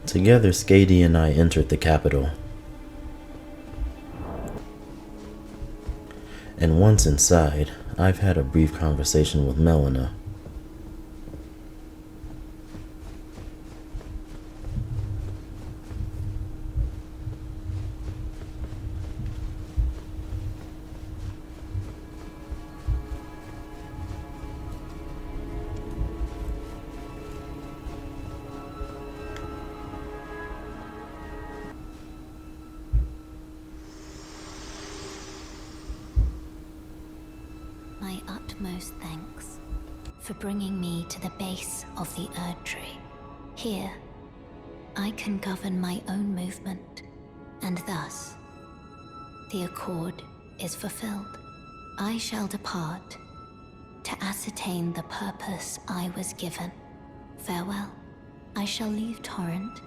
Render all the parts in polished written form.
Together, Skady and I entered the capital. And once inside, I've had a brief conversation with Melina. My utmost thanks for bringing me to the base of the Erd Tree. Here, I can govern my own movement, and thus, the accord is fulfilled. I shall depart to ascertain the purpose I was given. Farewell. I shall leave Torrent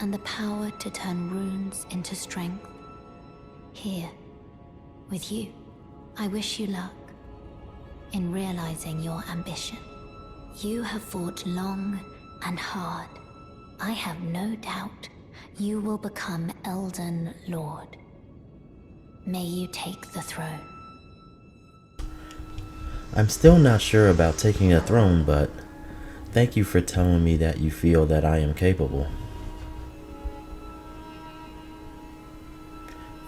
and the power to turn runes into strength. Here, with you. I wish you luck in realizing your ambition. You have fought long and hard. I have no doubt you will become Elden Lord. May you take the throne. I'm still not sure about taking a throne, but thank you for telling me that you feel that I am capable.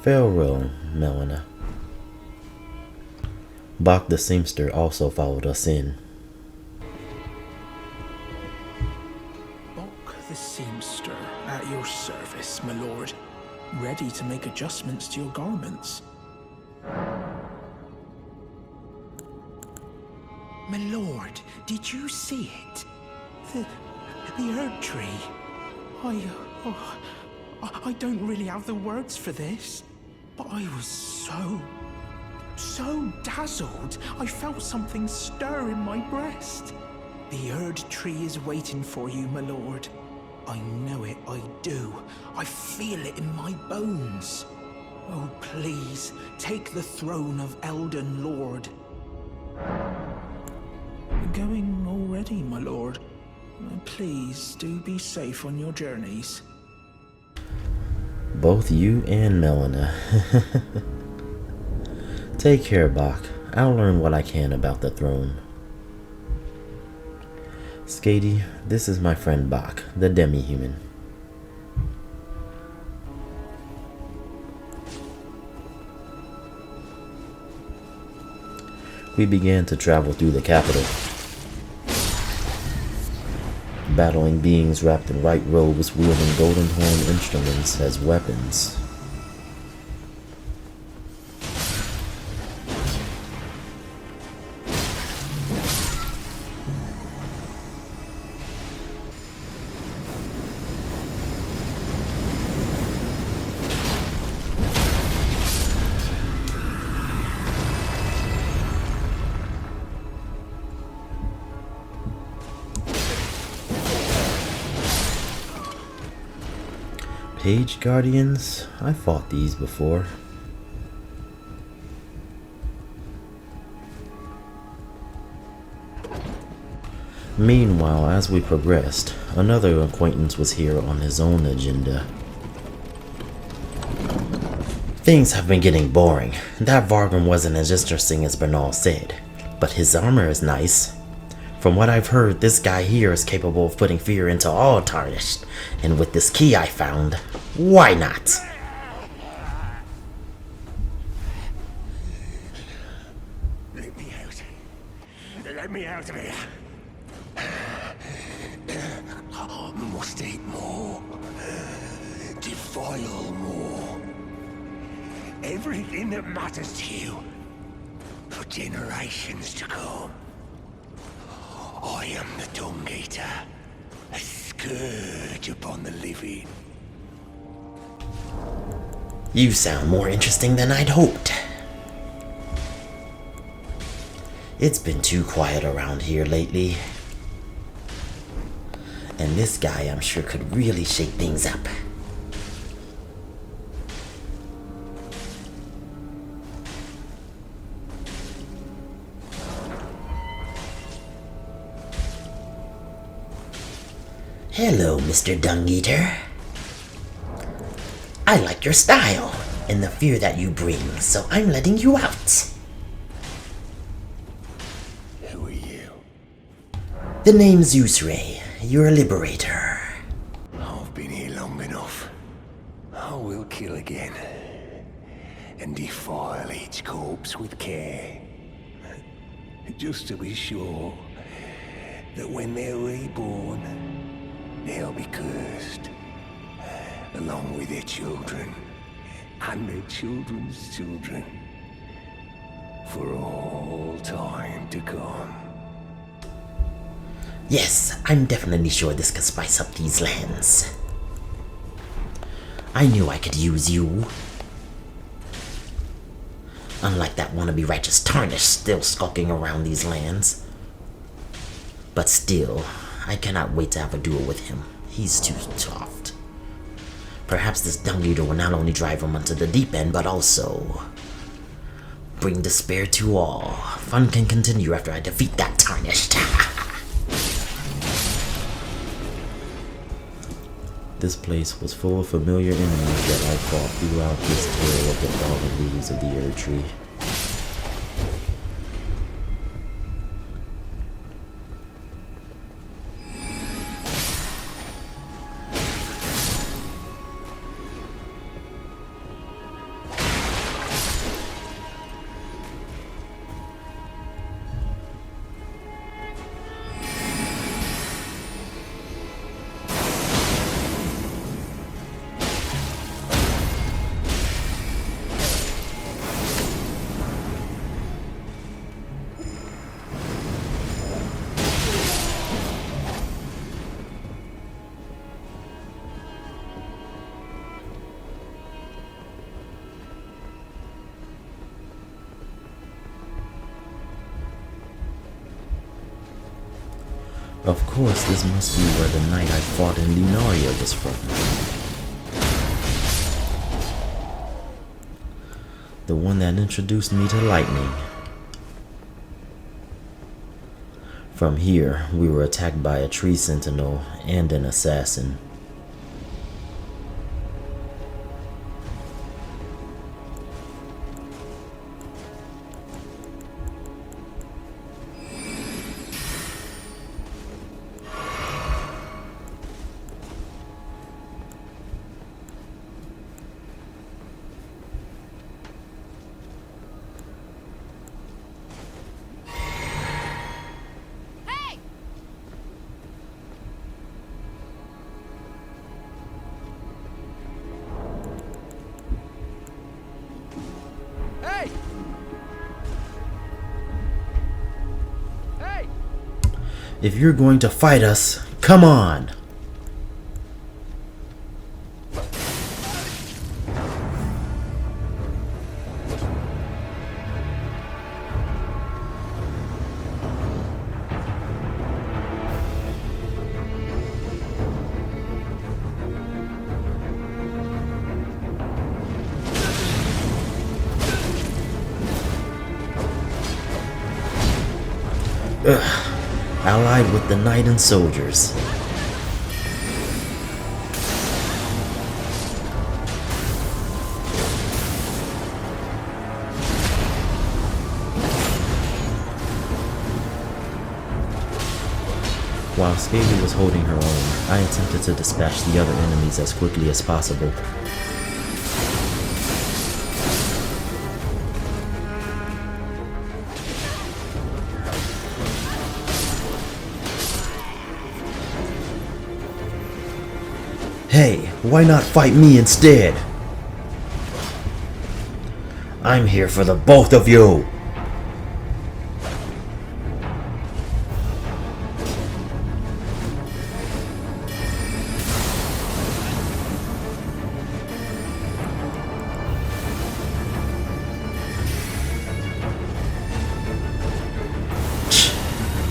Farewell, Melina. Bach the Seamster also followed us in. Bach the Seamster, at your service, my lord. Ready to make adjustments to your garments. My lord, did you see it? The Erd Tree. I don't really have the words for this, but I was so dazzled, I felt something stir in my breast. The Erd Tree is waiting for you, my lord. I know it, I do. I feel it in my bones. Oh, please, take the throne of Elden Lord. Going already, my lord. Please, do be safe on your journeys. Both you and Melina. Take care, Bach. I'll learn what I can about the throne. Skady, this is my friend Bach, the demi-human. We began to travel through the capital, battling beings wrapped in white robes wielding golden horn instruments as weapons. Page Guardians? I fought these before. Meanwhile, as we progressed, another acquaintance was here on his own agenda. Things have been getting boring. That Vargrim wasn't as interesting as Bernal said, but his armor is nice. From what I've heard, this guy here is capable of putting fear into all tarnished, and with this key I found, why not? Let me out. Let me out of here. Must eat more. Defile more. Everything that matters to you for generations to come. I am the Dung Eater, a scourge upon the living. You sound more interesting than I'd hoped. It's been too quiet around here lately. And this guy, I'm sure, could really shake things up. Hello, Mr. Dung Eater. I like your style and the fear that you bring, so I'm letting you out. Who are you? The name's Usray. You're a liberator. I've been here long enough. I will kill again. And defile each corpse with care. Just to be sure that when they're reborn, they'll be cursed. Along with their children. And their children's children. For all time to come. Yes, I'm definitely sure this could spice up these lands. I knew I could use you. Unlike that wannabe righteous Tarnish still skulking around these lands. But still, I cannot wait to have a duel with him. He's too soft. Perhaps this Dung Eater will not only drive him onto the deep end, but also bring despair to all. Fun can continue after I defeat that Tarnished. This place was full of familiar enemies that I fought throughout this tale of the fallen leaves of the Erd Tree. Of course, this must be where the night I fought in Lunaria was from. The one that introduced me to lightning. From here, we were attacked by a tree sentinel and an assassin. If you're going to fight us, come on! Ugh. Allied with the knight and soldiers. While Scaly was holding her own, I attempted to dispatch the other enemies as quickly as possible. Hey, why not fight me instead? I'm here for the both of you!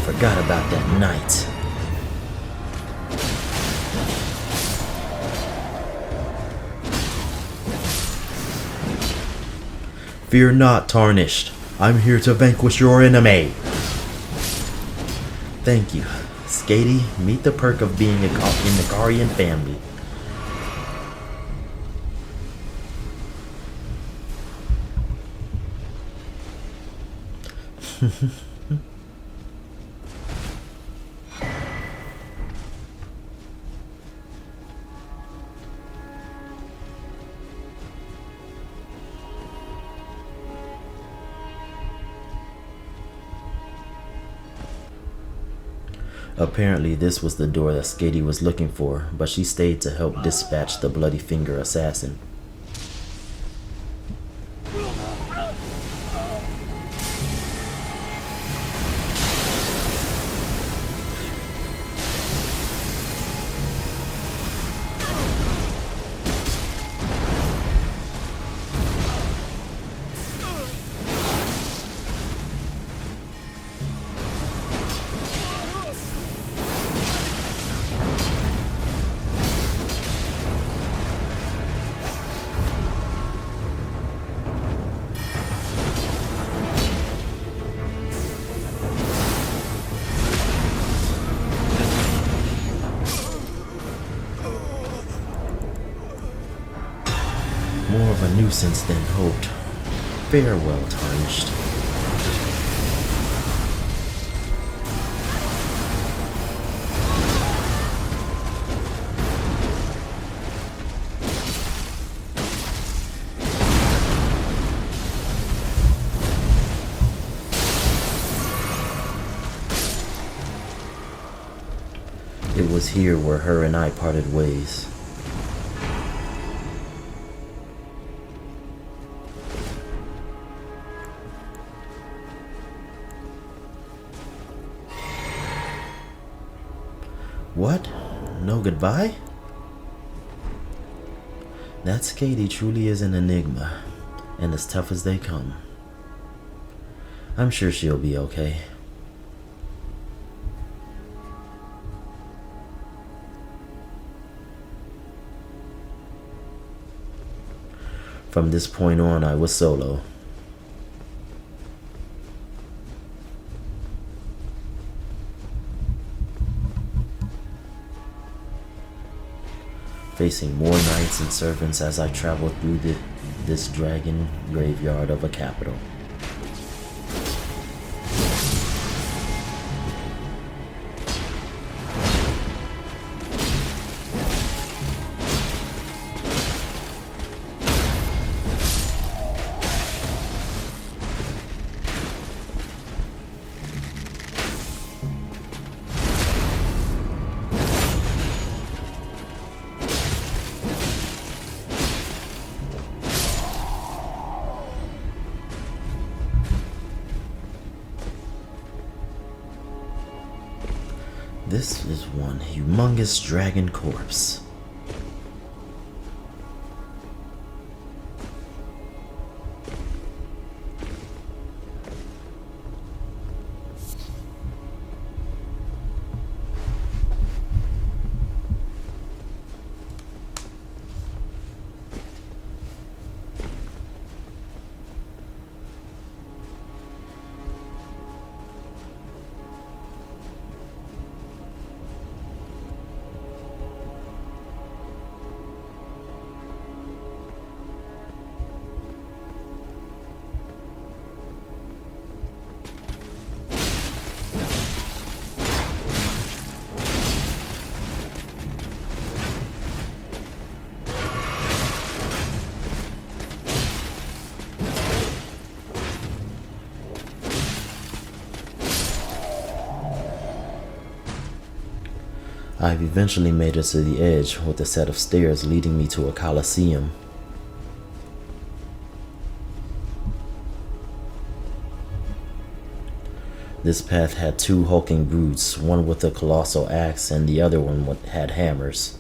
Forgot about that knight. Fear not, Tarnished. I'm here to vanquish your enemy. Thank you. Skady, meet the perk of being in the Guardian family. Apparently, this was the door that Skady was looking for, but she stayed to help dispatch the Bloody Finger assassin. More of a nuisance than hoped. Farewell, tarnished. It was here where her and I parted ways. What? No goodbye? That Skady truly is an enigma, and as tough as they come. I'm sure she'll be okay. From this point on, I was solo. Facing more knights and servants as I traveled through this dragon graveyard of a capital. This is one humongous dragon corpse. I've eventually made it to the edge with a set of stairs leading me to a coliseum. This path had two hulking brutes, one with a colossal axe and the other one had hammers.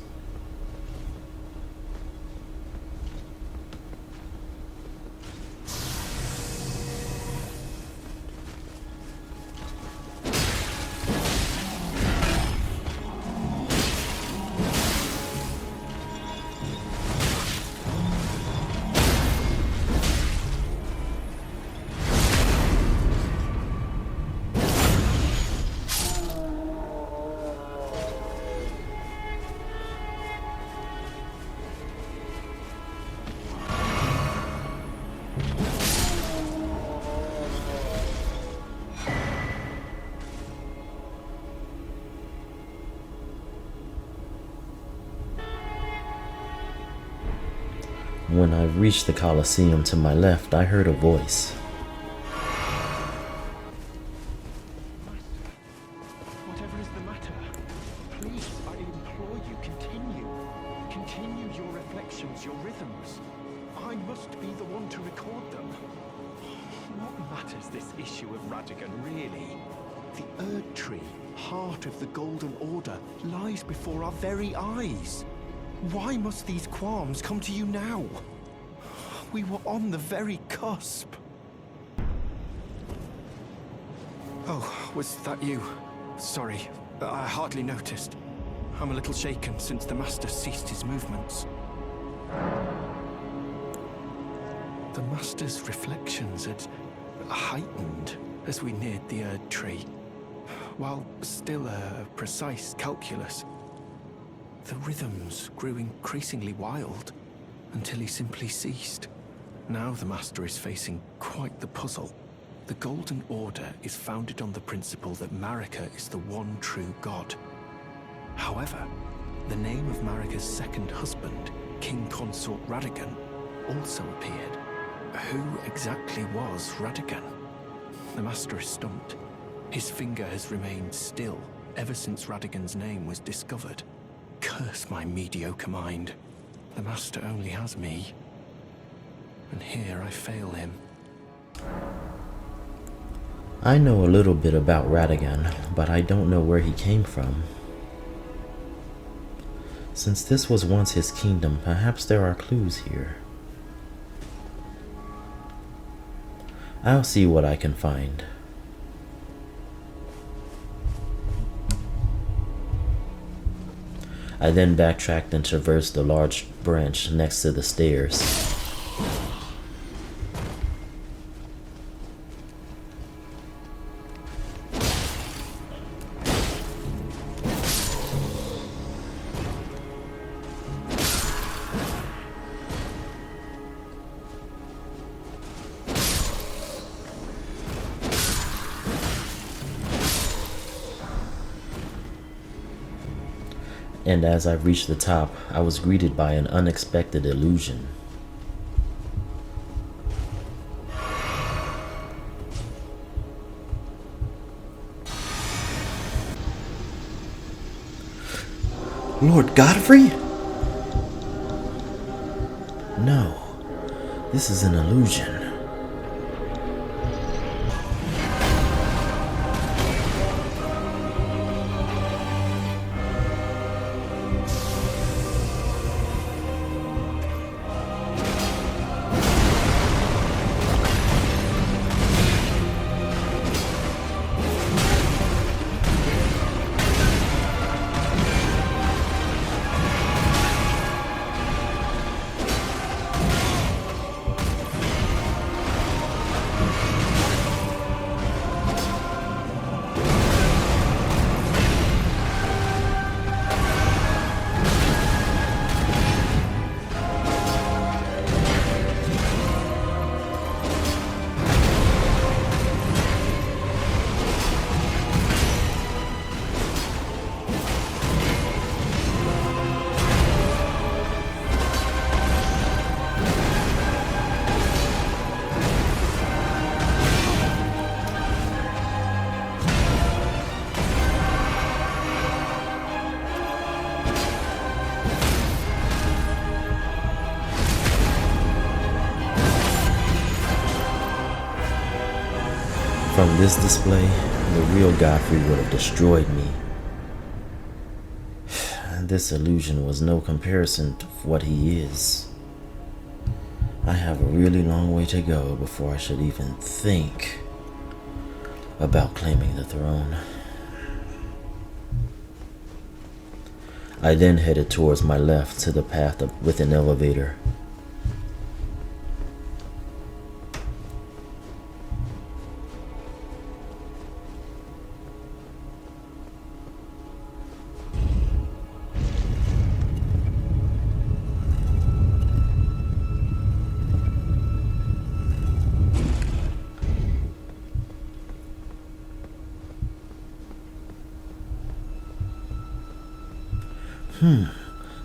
When I reached the Colosseum to my left, I heard a voice. Whatever is the matter, please, I implore you, continue. Continue your reflections, your rhythms. I must be the one to record them. What matters this issue of Radigan, really? The Erd Tree, heart of the Golden Order, lies before our very eyes. Why must these qualms come to you now? We were on the very cusp. Oh, was that you? Sorry, I hardly noticed. I'm a little shaken since the Master ceased his movements. The Master's reflections had heightened as we neared the Erd Tree. While still a precise calculus, the rhythms grew increasingly wild until he simply ceased. Now the Master is facing quite the puzzle. The Golden Order is founded on the principle that Marika is the one true god. However, the name of Marika's second husband, King Consort Radigan, also appeared. Who exactly was Radigan? The Master is stumped. His finger has remained still ever since Radigan's name was discovered. Curse my mediocre mind. The Master only has me. And here I fail him. I know a little bit about Radigan, but I don't know where he came from. Since this was once his kingdom, perhaps there are clues here. I'll see what I can find. I then backtracked and traversed the large branch next to the stairs. And as I reached the top, I was greeted by an unexpected illusion. Lord Godfrey? No, this is an illusion. From this display, the real Godfrey would have destroyed me. This illusion was no comparison to what he is. I have a really long way to go before I should even think about claiming the throne. I then headed towards my left to the path with an elevator.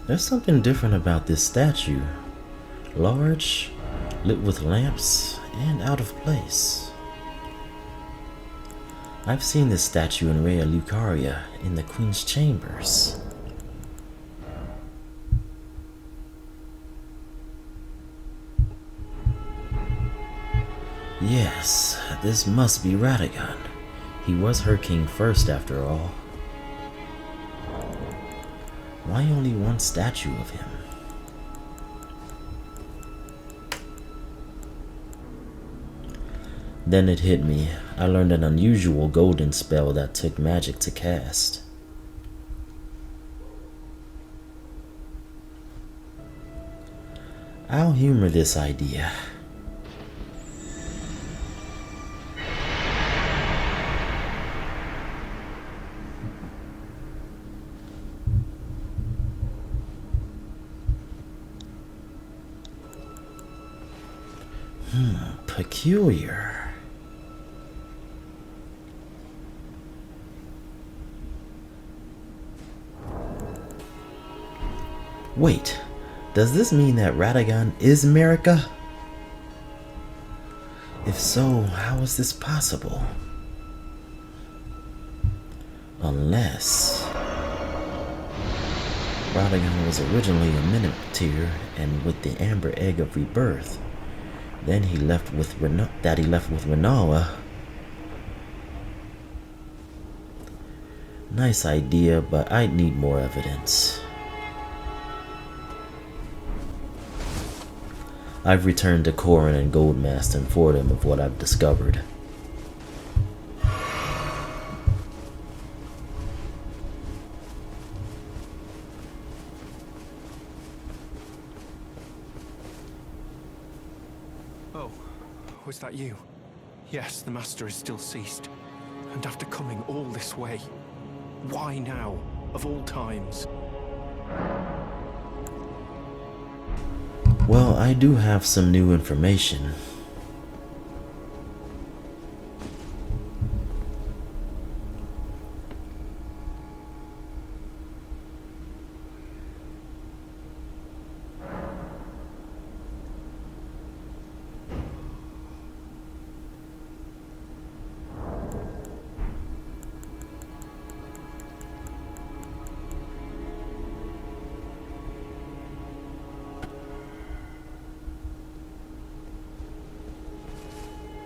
There's something different about this statue. Large, lit with lamps, and out of place. I've seen this statue in Rhea Lucaria in the Queen's chambers. Yes, this must be Radagon. He was her king first, after all. Why only one statue of him? Then it hit me. I learned an unusual golden spell that took magic to cast. I'll humor this idea. Peculiar. Wait, does this mean that Radagon is Marika? If so, how is this possible? Unless Radagon was originally a Minotaur, and with the Amber Egg of Rebirth, then he left with Rinawa. Nice idea, but I'd need more evidence. I've returned to Corin and Goldmast and informed them of what I've discovered. Was that you? Yes, the Master is still ceased. And after coming all this way, why now, of all times? Well, I do have some new information.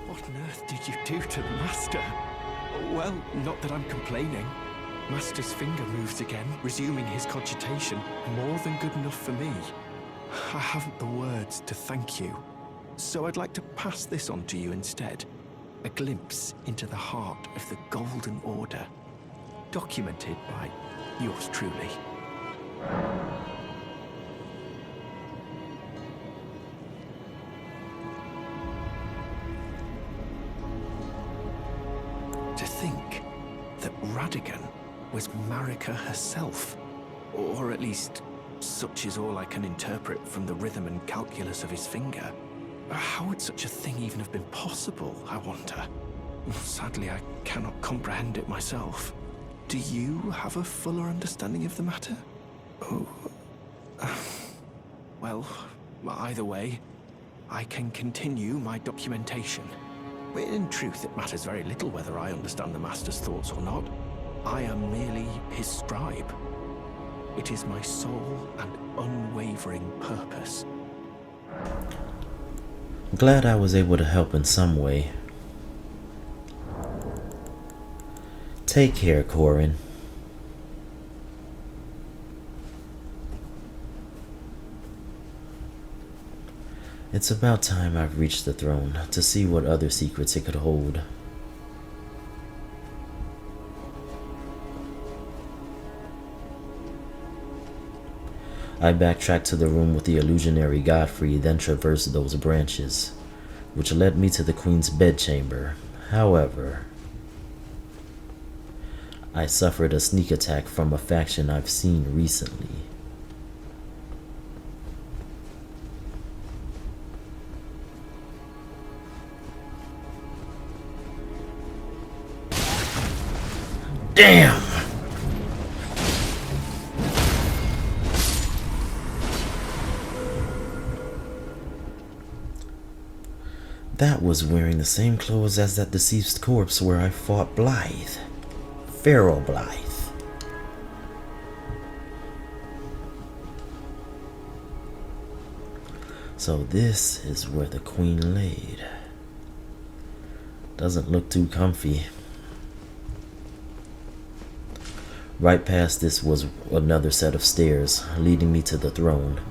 What on earth did you do to the Master? Well, not that I'm complaining. Master's finger moves again, resuming his cogitation. More than good enough for me. I haven't the words to thank you. So I'd like to pass this on to you instead. A glimpse into the heart of the Golden Order. Documented by yours truly. To think that Radagon was Marika herself. Or at least, such is all I can interpret from the rhythm and calculus of his finger. How would such a thing even have been possible, I wonder? Sadly, I cannot comprehend it myself. Do you have a fuller understanding of the matter? Oh. Well, either way, I can continue my documentation. In truth, it matters very little whether I understand the Master's thoughts or not. I am merely his scribe. It is my sole and unwavering purpose. I'm glad I was able to help in some way. Take care, Corin. It's about time I've reached the throne to see what other secrets it could hold. I backtracked to the room with the illusionary Godfrey, then traversed those branches, which led me to the Queen's bedchamber. However, I suffered a sneak attack from a faction I've seen recently. Damn! That was wearing the same clothes as that deceased corpse where I fought Blythe. Pharaoh Blythe. So this is where the queen laid. Doesn't look too comfy. Right past this was another set of stairs leading me to the throne.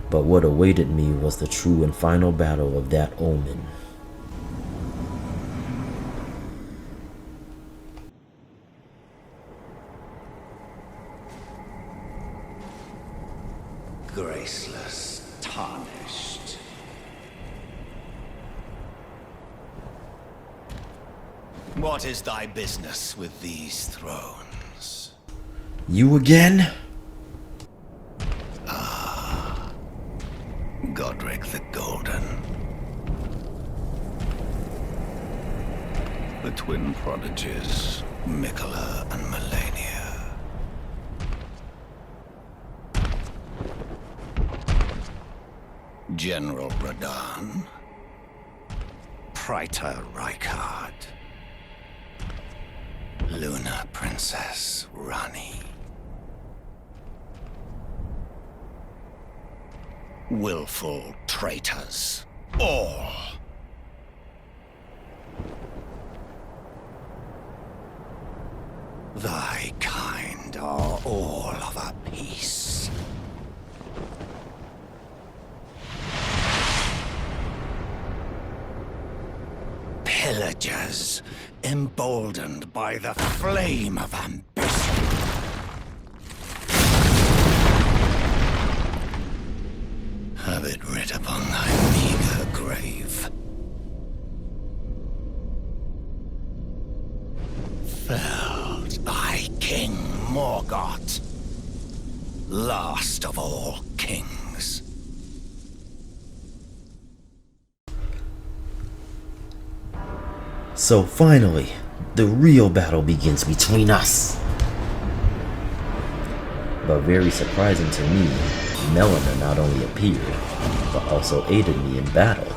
But what awaited me was the true and final battle of that omen. Graceless, tarnished. What is thy business with these thrones? You again? Godric the Golden. The twin prodigies, Mikola and Melania. General Radahn. Praetor Rykard. Luna Princess Rani. Willful traitors, all. Thy kind are all of a piece. Pillagers, emboldened by the flame of ambition. Have it writ upon thy meager grave. Felled thy king Morgoth, last of all kings. So finally, the real battle begins between us. But very surprising to me, Melina not only appeared, but also aided me in battle.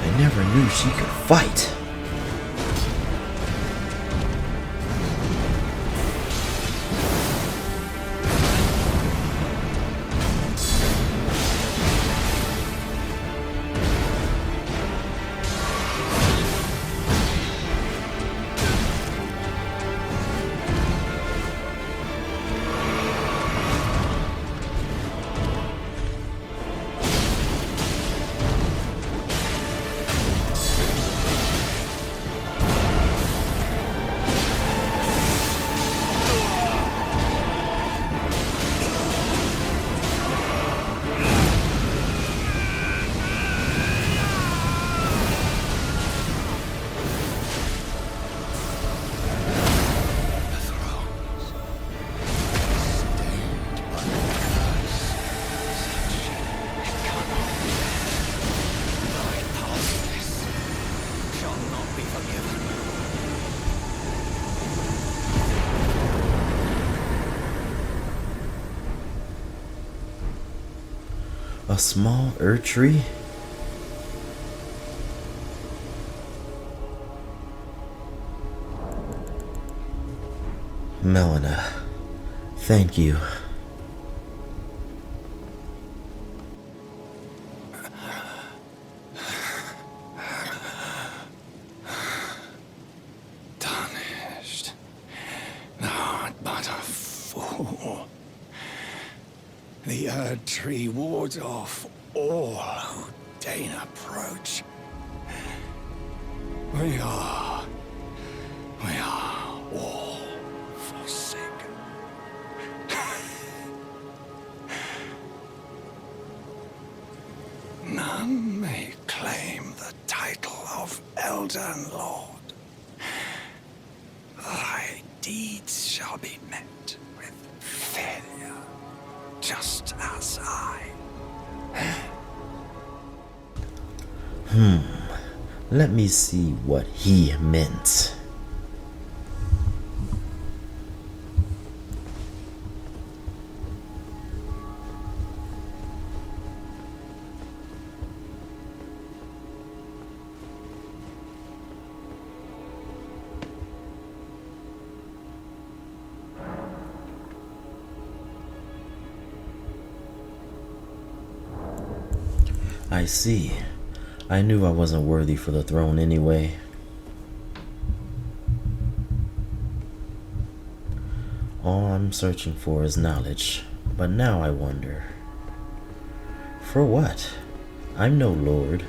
I never knew she could fight. A small Erd tree? Melina, thank you. Tarnished. Thou art but a fool. The Erd tree wards off all who deign approach. We are all forsaken. None may claim the title of Elden Lord. Thy deeds shall be met with failure. Just as I. Let me see what he meant. I see. I knew I wasn't worthy for the throne anyway. All I'm searching for is knowledge, but now I wonder. For what? I'm no lord.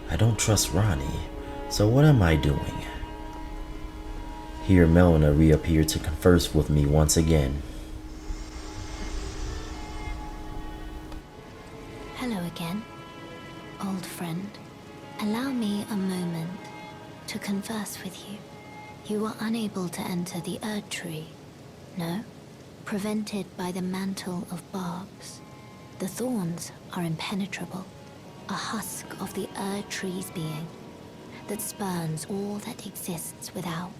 I don't trust Ronnie, so what am I doing? Here Melina reappeared to converse with me once again. Hello again, old friend. Allow me a moment to converse with you. You were unable to enter the Erd Tree, no? Prevented by the mantle of barbs. The thorns are impenetrable, a husk of the Erd Tree's being that spurns all that exists without.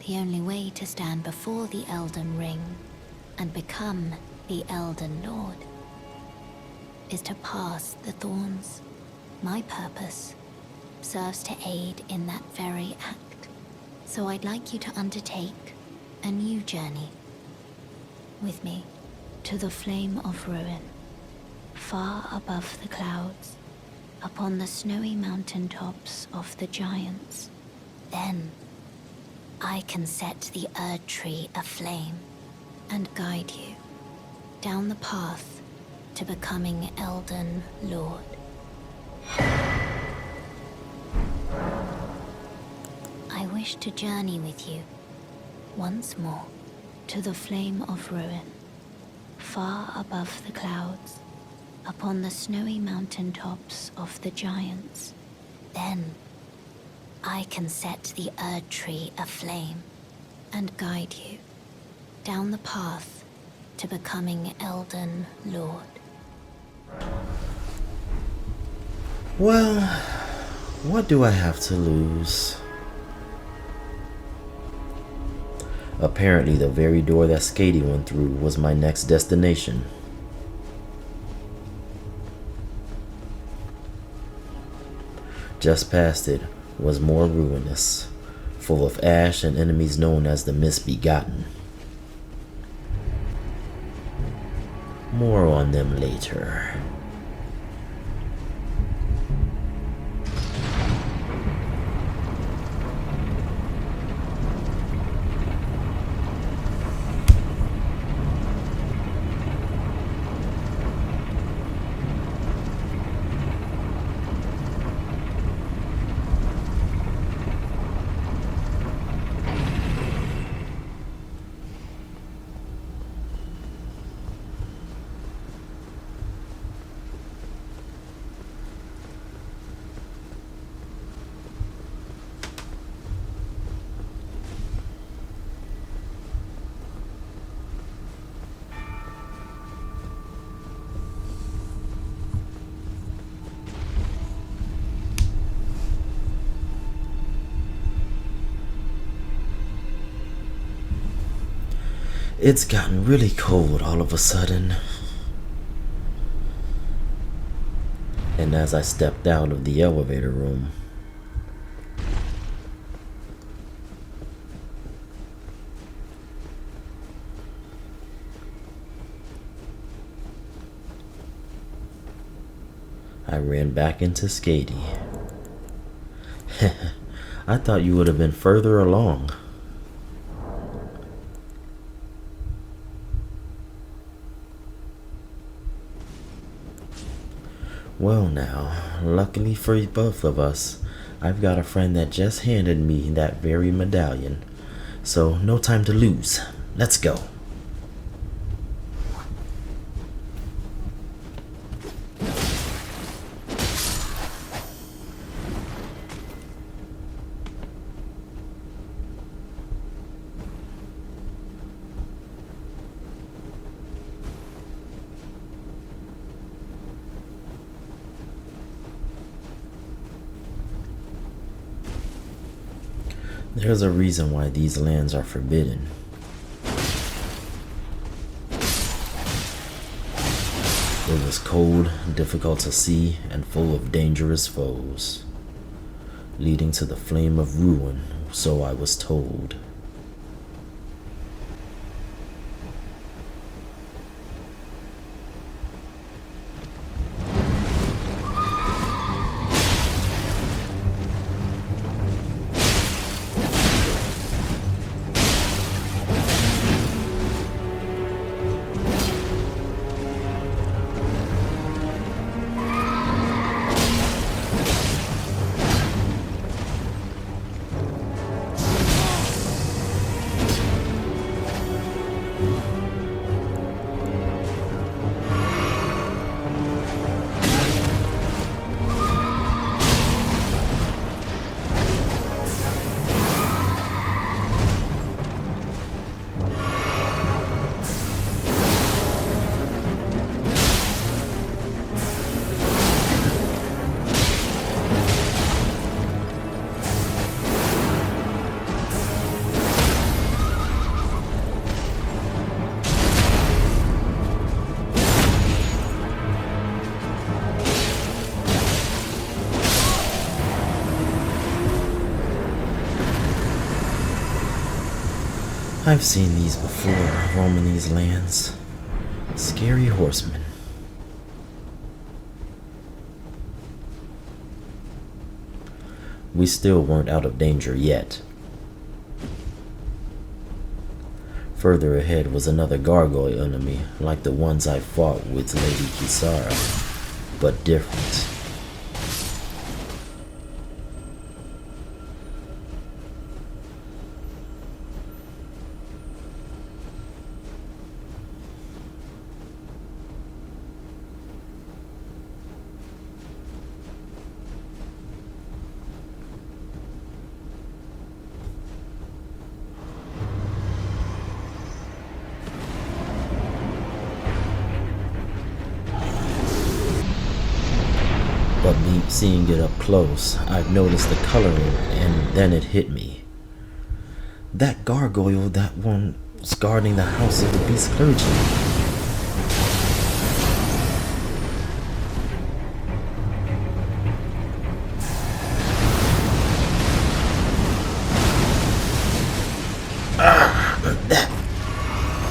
The only way to stand before the Elden Ring and become the Elden Lord is to pass the thorns. My purpose serves to aid in that very act. So I'd like you to undertake a new journey with me to the Flame of Ruin, far above the clouds, upon the snowy mountaintops of the giants. Then I can set the Erd Tree aflame and guide you down the path to becoming Elden Lord. I wish to journey with you once more to the Flame of Ruin, far above the clouds, upon the snowy mountaintops of the giants. Then I can set the Erd Tree aflame and guide you down the path to becoming Elden Lord. Well, what do I have to lose? Apparently, the very door that Skady went through was my next destination. Just past it was more ruinous, full of ash and enemies known as the Misbegotten. More on them later. It's gotten really cold all of a sudden. And as I stepped out of the elevator room, I ran back into Skady. I thought you would have been further along. Well now, luckily for both of us, I've got a friend that just handed me that very medallion. So no time to lose. Let's go. There's a reason why these lands are forbidden. It was cold, difficult to see, and full of dangerous foes, leading to the flame of ruin, so I was told. I've seen these before, roaming these lands. Scary horsemen. We still weren't out of danger yet. Further ahead was another gargoyle enemy, like the ones I fought with Lady Kisara, but different. But seeing it up close, I've noticed the coloring, and then it hit me. That gargoyle, that one was guarding the house of the beast clergy.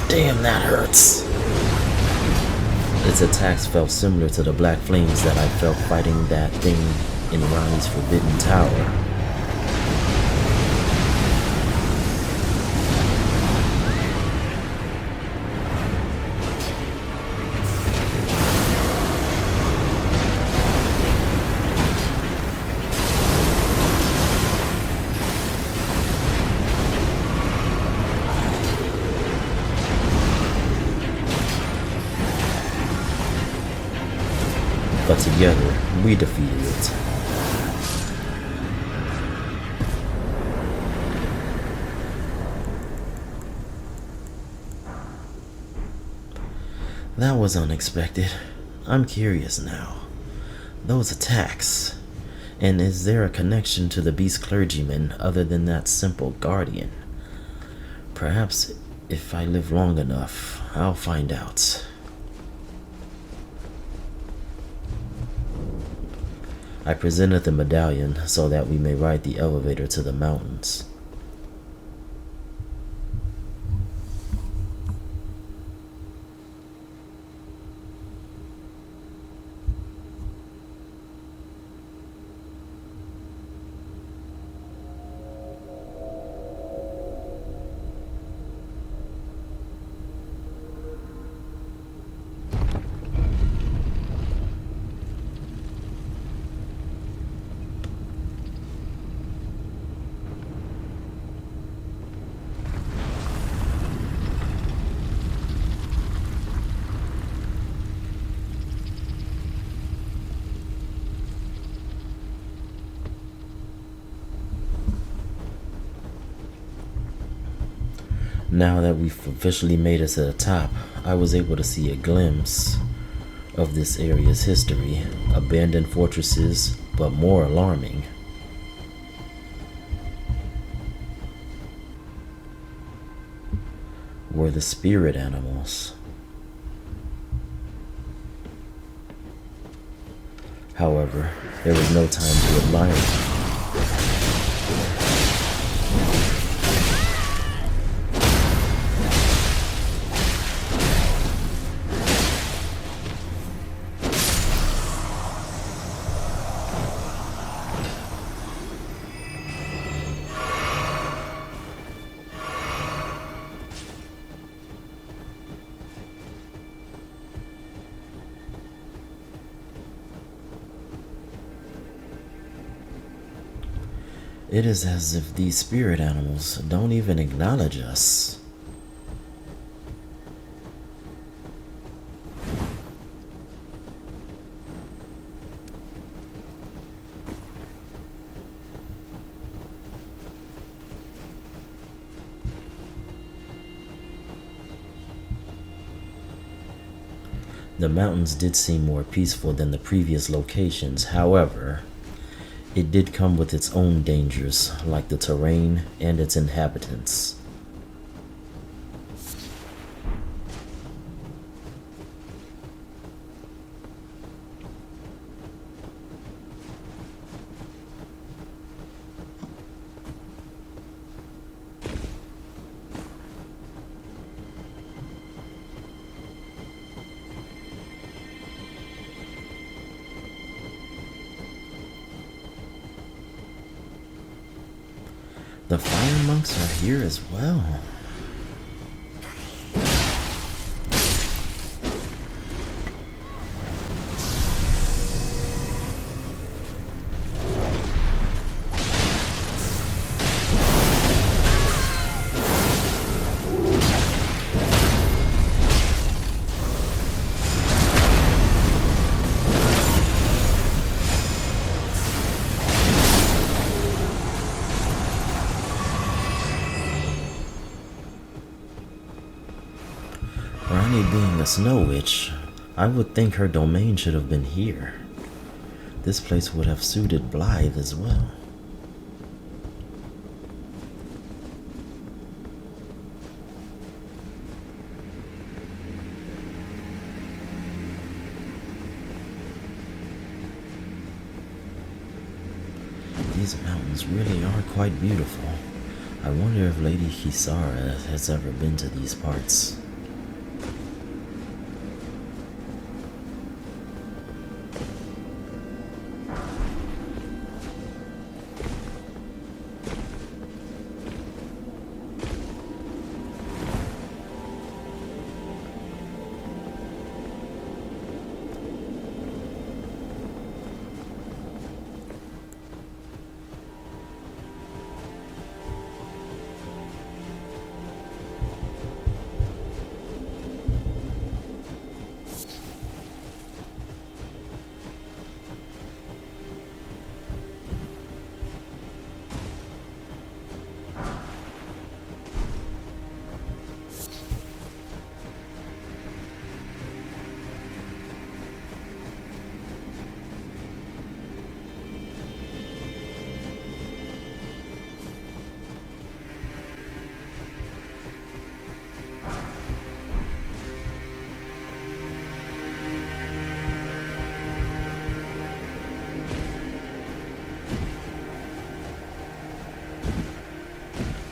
Damn, that hurts. Its attacks felt similar to the black flames that I felt fighting that thing in Ronnie's Forbidden Tower. But together, we defeated it. That was unexpected. I'm curious now. Those attacks. And is there a connection to the beast clergyman other than that simple guardian? Perhaps if I live long enough, I'll find out. I presented the medallion so that we may ride the elevator to the mountains. Now that we've officially made it to the top, I was able to see a glimpse of this area's history. Abandoned fortresses, but more alarming. were the spirit animals. However, there was no time to admire them. It is as if these spirit animals don't even acknowledge us. The mountains did seem more peaceful than the previous locations, however, it did come with its own dangers, like the terrain and its inhabitants. The fire monks are here as well. Ronnie being a snow witch, I would think her domain should have been here. This place would have suited Blythe as well. These mountains really are quite beautiful. I wonder if Lady Kisara has ever been to these parts.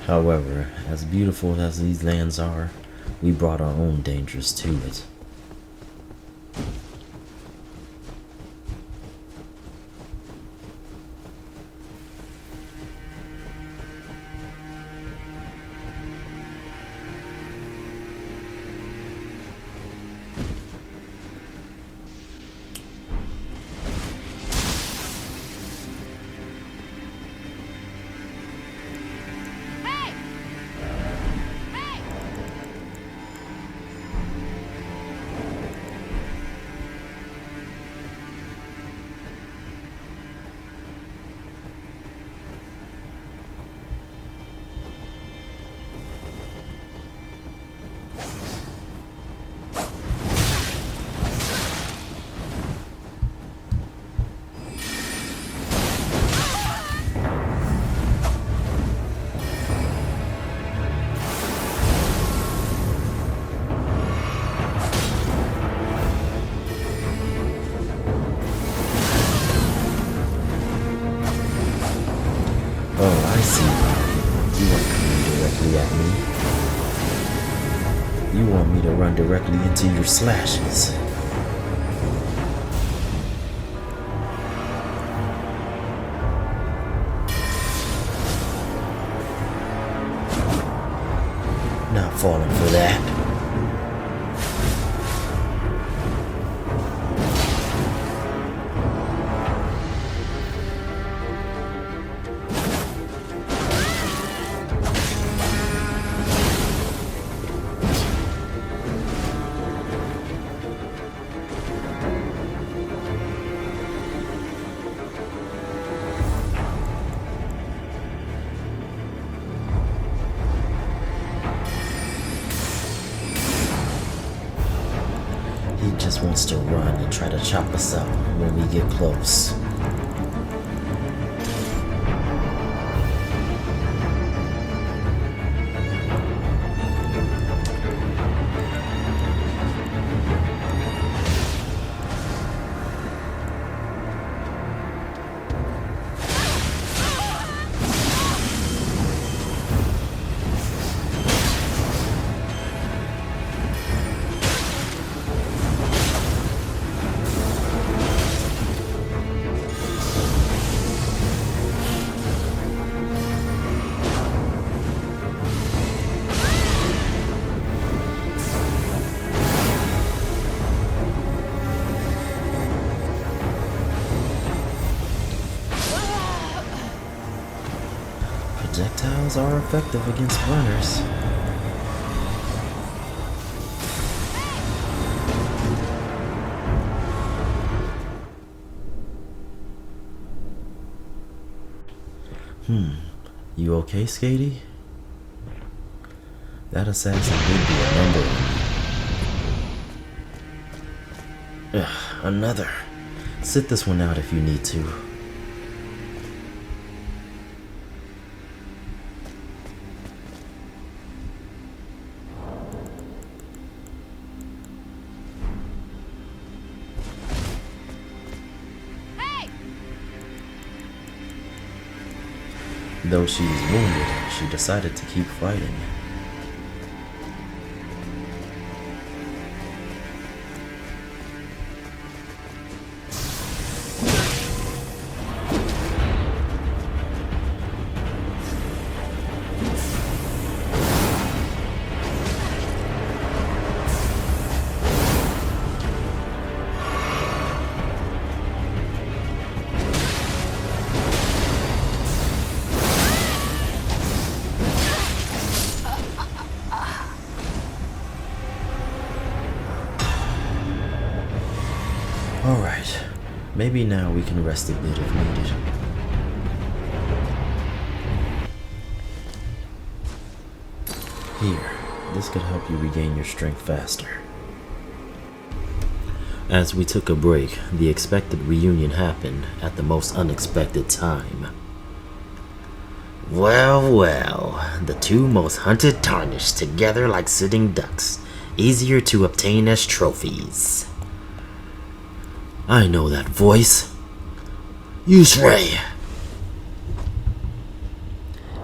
However, as beautiful as these lands are, we brought our own dangers to it. directly at me. You want me to run directly into your slashes. Not falling for that. He just wants to run and try to chop us up when we get close. Projectiles are effective against runners. You okay, Skatey? That assassin would be a number one. Ugh, another. Sit this one out if you need to. Though she is wounded, she decided to keep fighting. Alright, maybe now we can rest a bit if needed. Here, this could help you regain your strength faster. As we took a break, the expected reunion happened at the most unexpected time. Well, well, the two most hunted tarnished together like sitting ducks, easier to obtain as trophies. I know that voice. Yusrei!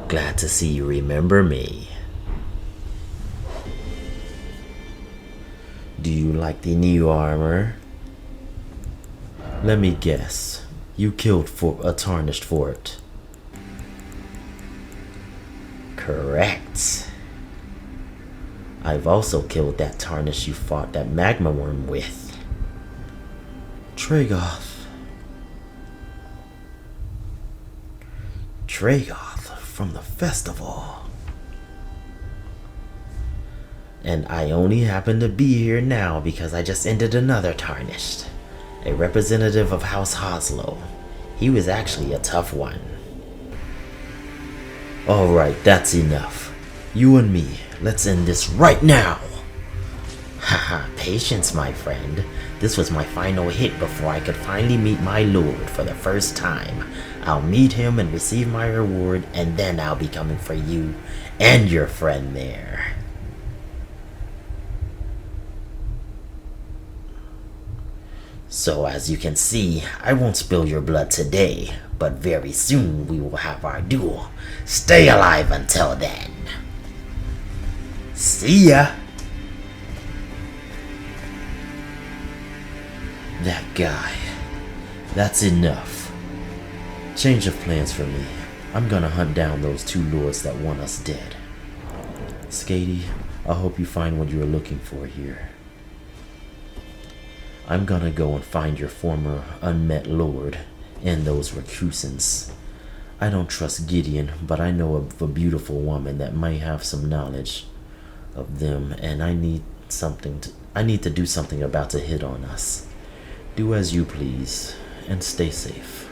Glad to see you remember me. Do you like the new armor? Let me guess. You killed for a tarnished for it. Correct. I've also killed that tarnish you fought that magma worm with. Tragoth. Tragoth from the festival. And I only happen to be here now because I just ended another tarnished. A representative of House Hoslow. He was actually a tough one. Alright, that's enough. You and me, let's end this right now. Haha, patience, my friend. This was my final hit before I could finally meet my lord for the first time. I'll meet him and receive my reward, and then I'll be coming for you and your friend there. So as you can see, I won't spill your blood today, but very soon we will have our duel. Stay alive until then. See ya! That guy. That's enough. Change of plans for me. I'm gonna hunt down those two lords that want us dead. Skady, I hope you find what you're looking for here. I'm gonna go and find your former unmet lord and those recusants. I don't trust Gideon, but I know of a beautiful woman that might have some knowledge of them, and I need to do something about the hit on us. Do as you please, and stay safe.